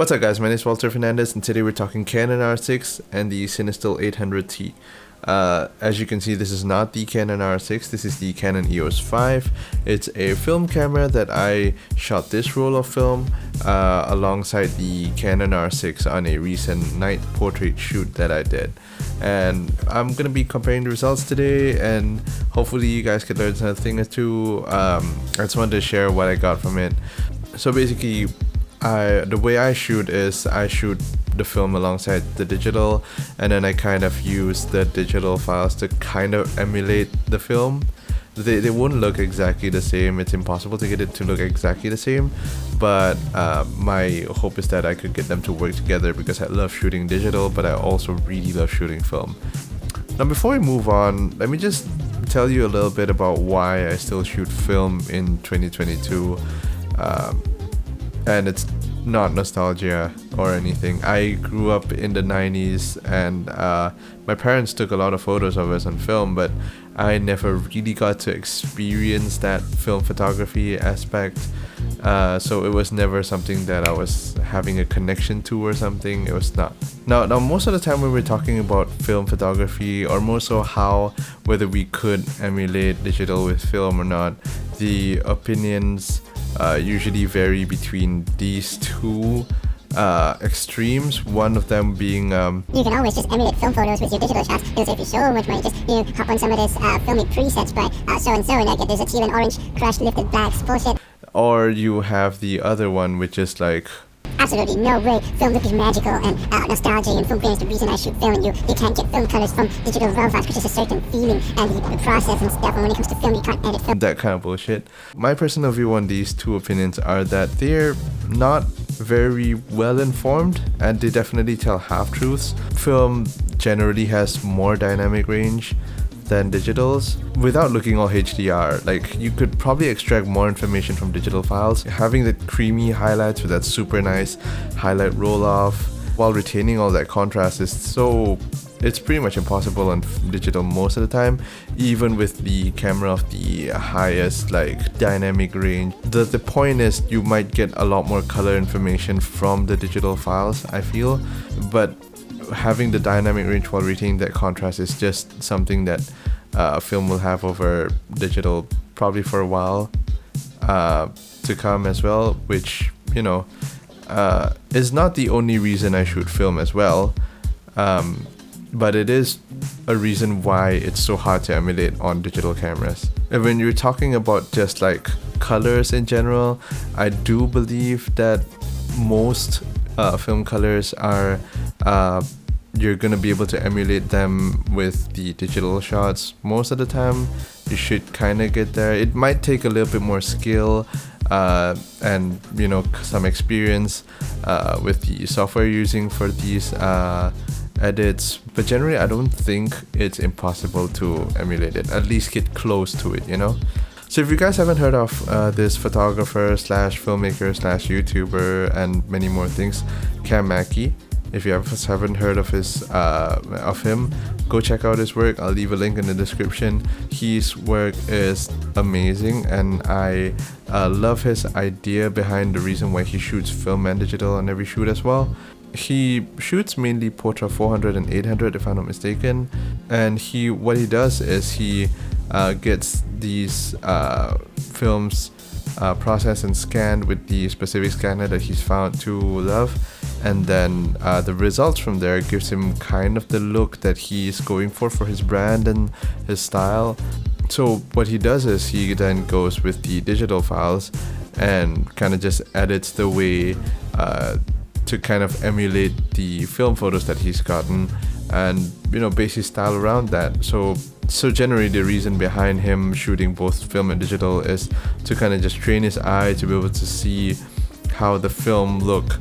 What's up guys, my name is Walter Fernandez and today we're talking Canon R6 and the Cinestill 800T. As you can see, this is not the Canon R6, this is the Canon EOS 5. It's a film camera that I shot this roll of film alongside the Canon R6 on a recent night portrait shoot that I did. And I'm going to be comparing the results today and hopefully you guys could learn something or two. I just wanted to share what I got from it. So basically, the way I shoot is I shoot the film alongside the digital, and then I kind of use the digital files to kind of emulate the film. They won't look exactly the same. It's impossible to get it to look exactly the same, but my hope is that I could get them to work together because I love shooting digital, but I also really love shooting film. Now before we move on, let me just tell you a little bit about why I still shoot film in 2022. And it's not nostalgia or anything. I grew up in the 90s and my parents took a lot of photos of us on film, but I never really got to experience that film photography aspect. So it was never something that I was having a connection to or something. It was not. Now most of the time when we're talking about film photography, or more so whether we could emulate digital with film or not, the opinions usually vary between these two extremes. One of them being you can always just emulate film photos with your digital shots. It'll save you so much money. Just hop on some of this filmic presets by so and so, and like there's a teal and orange crushed lifted blacks bullshit. Or you have the other one, which is like, absolutely no way. Film look is magical and nostalgia and film grain is the reason I shoot film, and you can't get film colors from digital raw files because it's a certain feeling and the process and stuff, and when it comes to film you can't edit film. That kind of bullshit. My personal view on these two opinions are that they're not very well informed and they definitely tell half-truths. Film generally has more dynamic range than digitals without looking all HDR. Like, you could probably extract more information from digital files. Having the creamy highlights with that super nice highlight roll off while retaining all that contrast it's pretty much impossible on digital most of the time, even with the camera of the highest like dynamic range. The point is you might get a lot more color information from the digital files, I feel, but having the dynamic range while retaining that contrast is just something that film will have over digital probably for a while to come as well, which, you know, is not the only reason I shoot film as well, but it is a reason why it's so hard to emulate on digital cameras. And when you're talking about just like colors in general, I do believe that most film colors are you're gonna be able to emulate them with the digital shots. Most of the time you should kind of get there. It might take a little bit more skill and, you know, some experience with the software you're using for these edits, but generally I don't think it's impossible to emulate it, at least get close to it, you know. So if you guys haven't heard of this photographer slash filmmaker slash YouTuber and many more things, MAKEY, if you haven't heard of him, go check out his work. I'll leave a link in the description. His work is amazing and I love his idea behind the reason why he shoots film and digital on every shoot as well. He shoots mainly Portra 400 and 800 if I'm not mistaken, and what he does is he gets these films processed and scanned with the specific scanner that he's found to love, and then the results from there gives him kind of the look that he's going for his brand and his style. So what he does is he then goes with the digital files and kind of just edits the way to kind of emulate the film photos that he's gotten and, you know, base his style around that. So generally the reason behind him shooting both film and digital is to kind of just train his eye to be able to see how the film look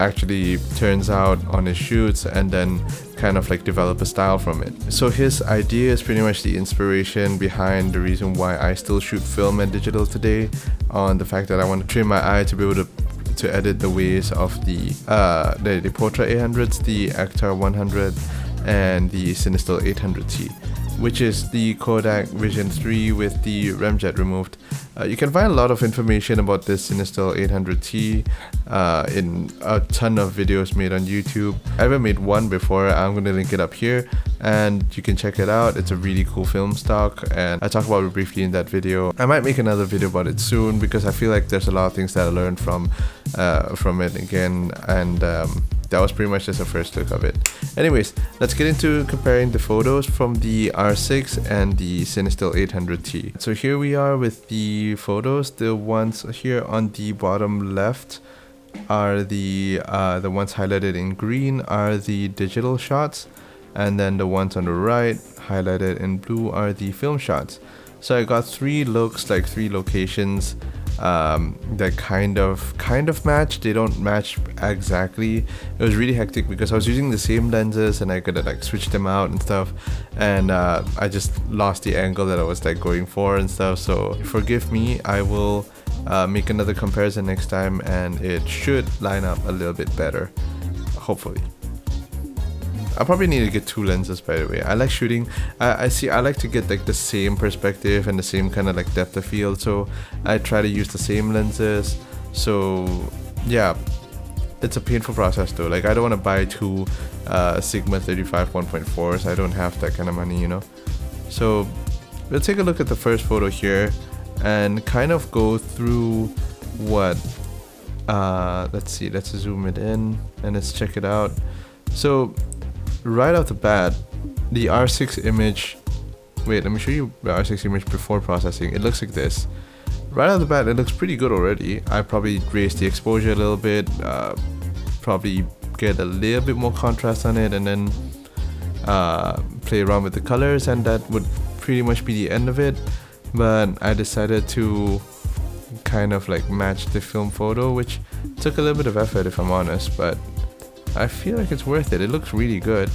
actually turns out on his shoots and then kind of like develop a style from it. So his idea is pretty much the inspiration behind the reason why I still shoot film and digital today, on the fact that I want to train my eye to be able to edit the ways of the Portra 800s, the Actar 100 and the Cinestill 800T. which is the Kodak Vision 3 with the remjet removed. You can find a lot of information about this Cinestill 800T in a ton of videos made on YouTube. I haven't made one before. I'm going to link it up here and you can check it out. It's a really cool film stock and I talk about it briefly in that video. I might make another video about it soon because I feel like there's a lot of things that I learned from it again, and that was pretty much just a first look of it. Anyways, let's get into comparing the photos from the R6 and the Cinestill 800T. So here we are with the photos. The ones here on the bottom left are the ones highlighted in green are the digital shots, and then the ones on the right highlighted in blue are the film shots. So I got three looks, like three locations that kind of match. They don't match exactly. It was really hectic because I was using the same lenses and I could like switch them out and stuff, and I just lost the angle that I was like going for and stuff. So forgive me. I will make another comparison next time and it should line up a little bit better, hopefully. I probably need to get two lenses, by the way. I like shooting. I like to get like the same perspective and the same kind of like depth of field, so I try to use the same lenses. So yeah, it's a painful process though. Like I don't want to buy two Sigma 35 1.4s. I don't have that kind of money, you know. So let's take a look at the first photo here and kind of go through what let's see, let's zoom it in and let's check it out. So right off the bat, the R6 image, wait, let me show you the R6 image before processing. It looks like this. Right off the bat, it looks pretty good already. I probably raised the exposure a little bit, probably get a little bit more contrast on it, and then play around with the colors, and that would pretty much be the end of it. But I decided to kind of like match the film photo, which took a little bit of effort if I'm honest, but I feel like it's worth it. It looks really good.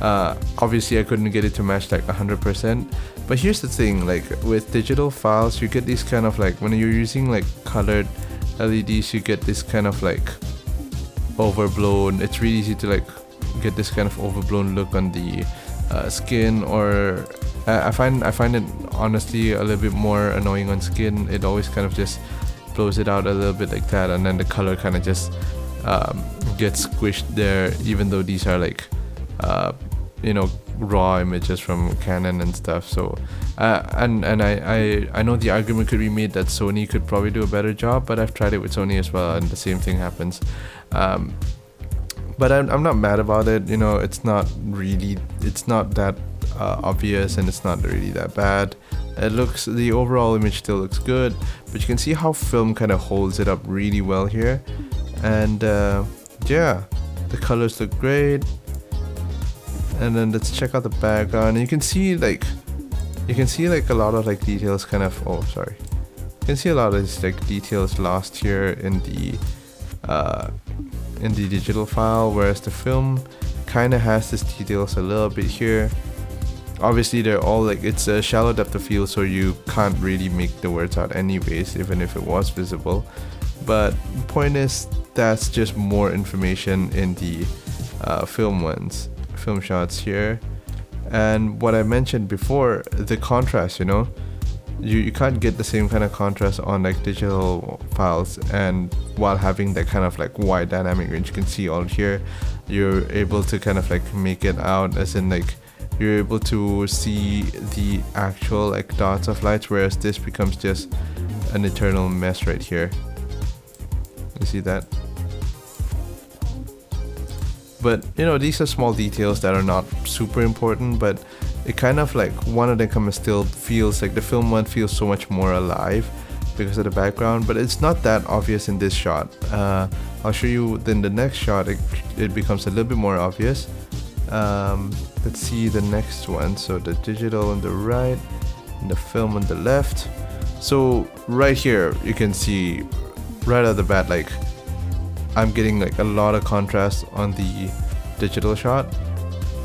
Obviously I couldn't get it to match like 100%, but here's the thing, like with digital files you get these kind of like, when you're using like colored LEDs, you get this kind of like overblown, it's really easy to like get this kind of overblown look on the skin, or I find it honestly a little bit more annoying on skin. It always kind of just blows it out a little bit like that, and then the color kind of just gets squished there, even though these are like you know, raw images from Canon and stuff. So and I know the argument could be made that Sony could probably do a better job, but I've tried it with Sony as well and the same thing happens. But I'm not mad about it, you know. It's not that obvious, and it's not really that bad. The overall image still looks good, but you can see how film kind of holds it up really well here. And yeah, the colors look great. And then let's check out the background. You can see like a lot of like details kind of, oh sorry, you can see a lot of these like details lost here in the digital file, whereas the film kind of has these details a little bit here. Obviously they're all like, it's a shallow depth of field, so you can't really make the words out anyways, even if it was visible. But the point is, that's just more information in the film shots here. And what I mentioned before, the contrast, you know, you can't get the same kind of contrast on like digital files, and while having that kind of like wide dynamic range. You can see all here, you're able to kind of like make it out, as in like you're able to see the actual like dots of lights, whereas this becomes just an eternal mess right here. You see that? But you know, these are small details that are not super important, but it kind of like, one of them kind of still feels like the film one feels so much more alive because of the background, but it's not that obvious in this shot. I'll show you then the next shot, it becomes a little bit more obvious. Let's see the next one. So the digital on the right and the film on the left. So right here you can see right out the bat, like I'm getting like a lot of contrast on the digital shot,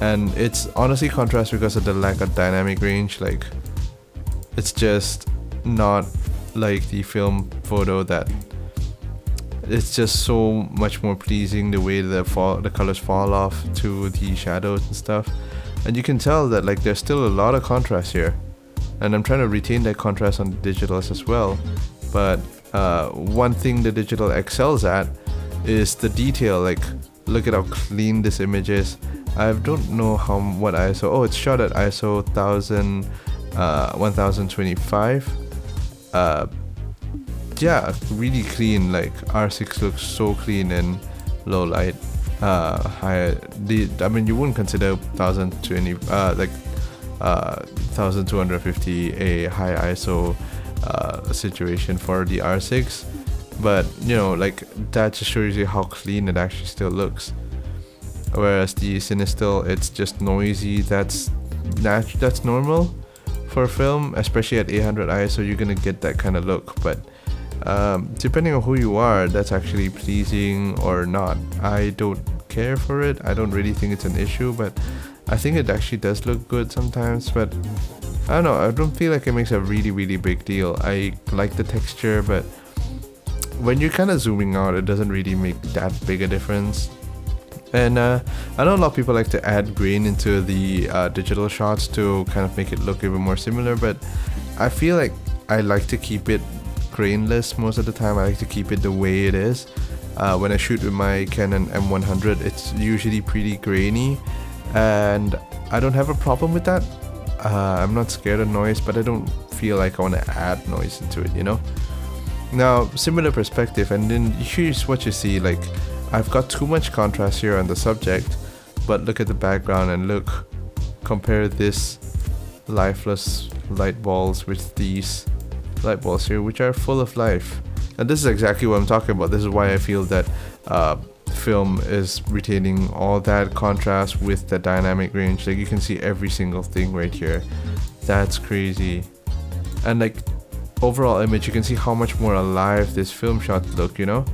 and it's honestly contrast because of the lack of dynamic range. Like it's just not like the film photo, that it's just so much more pleasing the way the colors fall off to the shadows and stuff. and you can tell that like there's still a lot of contrast here, and I'm trying to retain that contrast on the digitals as well. But one thing the digital excels at is the detail. Like, look at how clean this image is. I don't know what ISO. Oh, it's shot at ISO 1025. Yeah, really clean. Like R6 looks so clean in low light. I mean, you wouldn't consider 1250 a high ISO situation for the R6, but you know, like that just shows you how clean it actually still looks. Whereas the Cinestill, it's just noisy. That's normal for film, especially at 800 ISO. You're gonna get that kind of look, but depending on who you are, that's actually pleasing or not. I don't care for it. I don't really think it's an issue, but I think it actually does look good sometimes. But I don't know, I don't feel like it makes a really big deal. I like the texture, but when you're kind of zooming out, it doesn't really make that big a difference. And I know a lot of people like to add grain into the digital shots to kind of make it look even more similar, but I feel like I like to keep it grainless most of the time. I like to keep it the way it is. When I shoot with my Canon M100, it's usually pretty grainy, and I don't have a problem with that. I'm not scared of noise, but I don't feel like I want to add noise into it, you know? Now, similar perspective, and then here's what you see. Like, I've got too much contrast here on the subject, but look at the background and compare this lifeless light balls with these light balls here, which are full of life. And this is exactly what I'm talking about. This is why I feel that film is retaining all that contrast with the dynamic range. Like, you can see every single thing right here. That's crazy. And like, overall image, you can see how much more alive this film shot look, you know?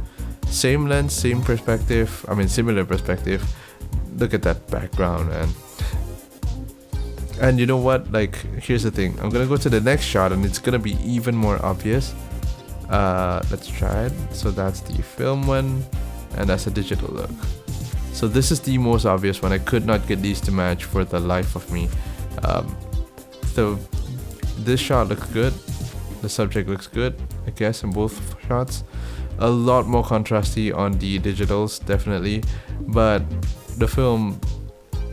Same lens, same perspective, I mean similar perspective. Look at that background, and you know what, like, here's the thing. I'm gonna go to the next shot and it's gonna be even more obvious. Let's try it. So that's the film one, and that's a digital look. So this is the most obvious one. I could not get these to match for the life of me. So this shot looks good, the subject looks good, I guess, in both shots. A lot more contrasty on the digitals, definitely, but the film,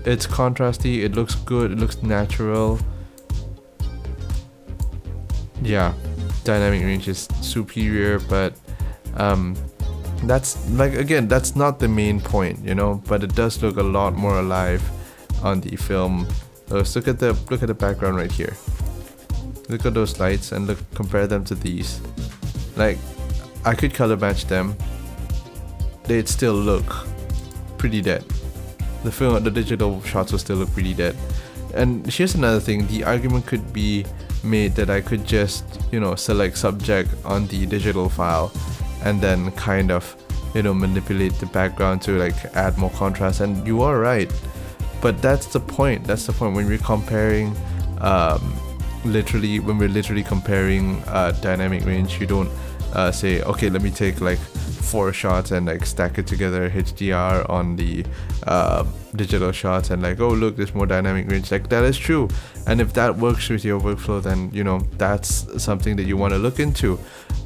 it's contrasty, it looks good, it looks natural. Yeah, dynamic range is superior, but that's, like, again, that's not the main point, you know, but it does look a lot more alive on the film. Let's look at the background right here. Look at those lights and compare them to these. Like, I could color match them. They'd still look pretty dead. The digital shots will still look pretty dead. And here's another thing. The argument could be made that I could just, you know, select subject on the digital file and then kind of, you know, manipulate the background to like add more contrast. And you are right. But that's the point. That's the point when we're comparing when we're literally comparing dynamic range. You don't say, okay, let me take like 4 shots and like stack it together HDR on the digital shots and like, oh look, there's more dynamic range. Like, that is true, and if that works with your workflow, then you know that's something that you want to look into.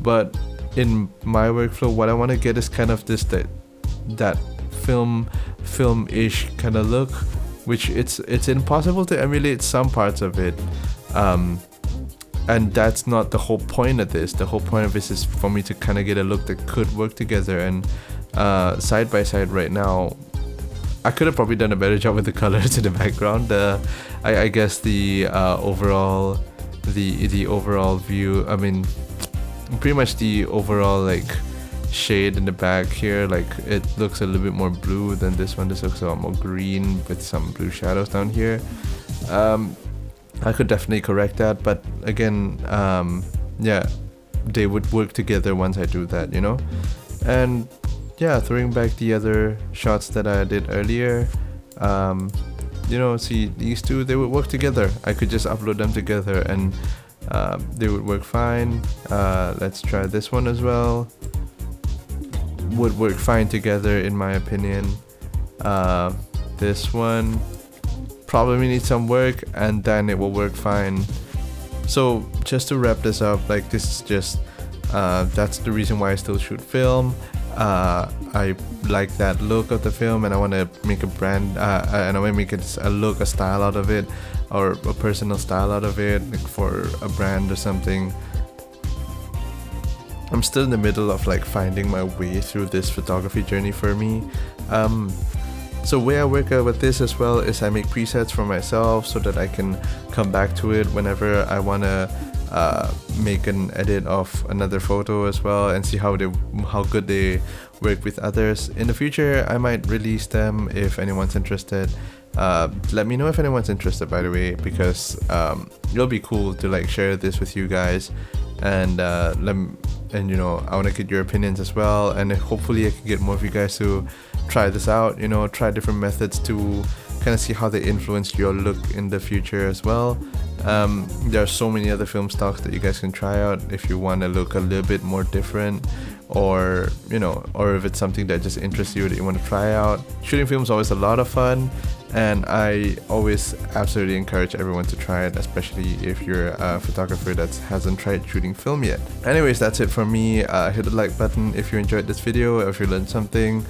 But in my workflow, what I want to get is kind of this that film-ish kind of look, which it's impossible to emulate some parts of it. And that's not the whole point of this. The whole point of this is for me to kind of get a look that could work together. And side by side right now, I could have probably done a better job with the colors in the background. I guess the overall view, I mean, pretty much the overall like shade in the back here, like it looks a little bit more blue than this one. This looks a lot more green with some blue shadows down here. I could definitely correct that, but again, yeah, they would work together once I do that, you know. And yeah, throwing back the other shots that I did earlier, you know, see, these two, they would work together. I could just upload them together and they would work fine. Let's try this one as well. Would work fine together in my opinion. This one probably need some work, and then it will work fine. So just to wrap this up, like this is just that's the reason why I still shoot film. I like that look of the film, and I want to make a brand, and I want to make it a look, a style out of it, or a personal style out of it, like for a brand or something. I'm still in the middle of like finding my way through this photography journey for me. So way I work out with this as well is I make presets for myself so that I can come back to it whenever I want to make an edit of another photo as well, and see how good they work with others. In the future, I might release them if anyone's interested. Let me know if anyone's interested, by the way, because it'll be cool to like share this with you guys, and you know, I want to get your opinions as well, and hopefully I can get more of you guys to try this out, you know, try different methods to kind of see how they influence your look in the future as well. There are so many other film stocks that you guys can try out if you want to look a little bit more different, or you know, or if it's something that just interests you that you want to try out. Shooting film is always a lot of fun, and I always absolutely encourage everyone to try it, especially if you're a photographer that hasn't tried shooting film yet. Anyways, that's it from me. Hit the like button if you enjoyed this video, or if you learned something.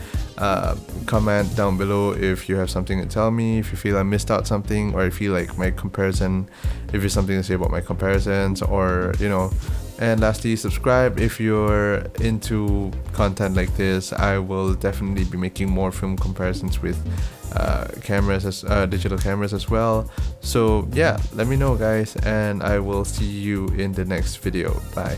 Comment down below if you have something to tell me, if you feel I missed out something, or if you like my comparison, if there's something to say about my comparisons, or you know. And lastly, subscribe if you're into content like this. I will definitely be making more film comparisons with digital cameras as well. So yeah, let me know guys, and I will see you in the next video. Bye.